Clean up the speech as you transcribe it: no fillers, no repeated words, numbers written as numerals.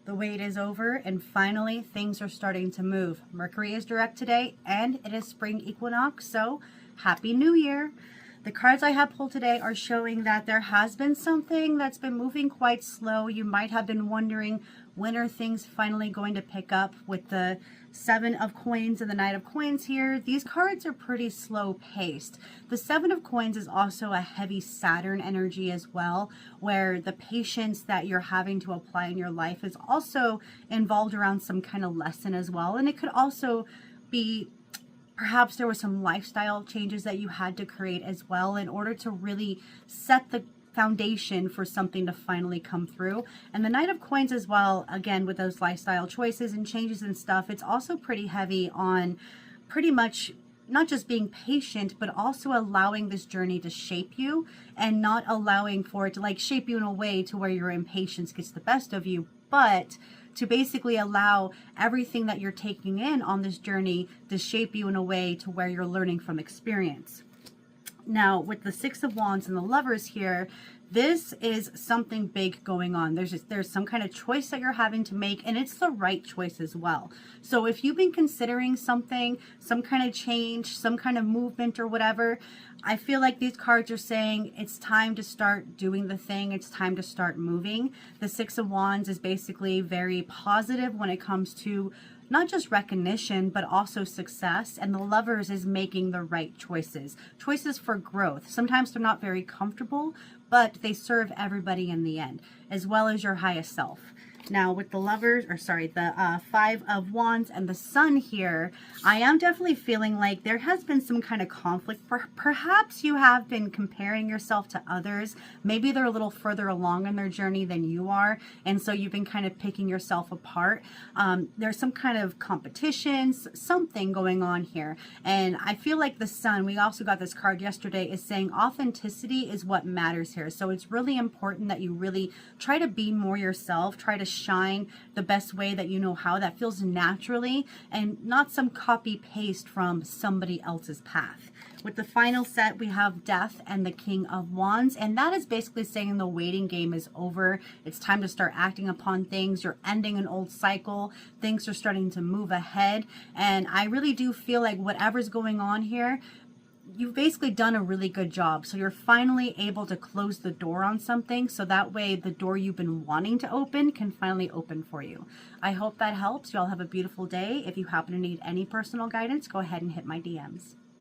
The wait is over, and finally things are starting to move. Mercury is direct today, and it is spring equinox, so Happy New Year. The cards I have pulled today are showing that there has been something that's been moving quite slow. You might have been wondering, when are things finally going to pick up? With the Seven of Coins and the Knight of Coins here, these cards are pretty slow paced. The Seven of Coins is also a heavy Saturn energy as well, where the patience that you're having to apply in your life is also involved around some kind of lesson as well. And it could also be perhaps there were some lifestyle changes that you had to create as well in order to really set the foundation for something to finally come through. And the Knight of Coins as well, again, with those lifestyle choices and changes and stuff, it's also pretty heavy on pretty much not just being patient, but also allowing this journey to shape you and not allowing for it to like shape you in a way to where your impatience gets the best of you, but to basically allow everything that you're taking in on this journey to shape you in a way to where you're learning from experience. Now, with the Six of Wands and the Lovers here, this is something big going on. There's some kind of choice that you're having to make, and it's the right choice as well. So if you've been considering something, some kind of change, some kind of movement or whatever, I feel like these cards are saying it's time to start doing the thing. It's time to start moving. The Six of Wands is basically very positive when it comes to not just recognition, but also success. And the Lovers is making the right choices. Choices for growth. Sometimes they're not very comfortable, but they serve everybody in the end, as well as your highest self. Now with the Lovers, or sorry, the Five of Wands and the Sun here, I am definitely feeling like there has been some kind of conflict. Perhaps you have been comparing yourself to others. Maybe they're a little further along in their journey than you are, and so you've been kind of picking yourself apart. There's some kind of competitions, something going on here. And I feel like the Sun, we also got this card yesterday, is saying authenticity is what matters here. So it's really important that you really try to be more yourself, try to shine the best way that you know how, that feels naturally, and not some copy paste from somebody else's path. With the final set, we have Death and the King of Wands, and that is basically saying the waiting game is over. It's time to start acting upon things. You're ending an old cycle. Things are starting to move ahead, and I really do feel like whatever's going on here, you've basically done a really good job. So you're finally able to close the door on something, so that way the door you've been wanting to open can finally open for you. I hope that helps. You all have a beautiful day. If you happen to need any personal guidance, go ahead and hit my DMs.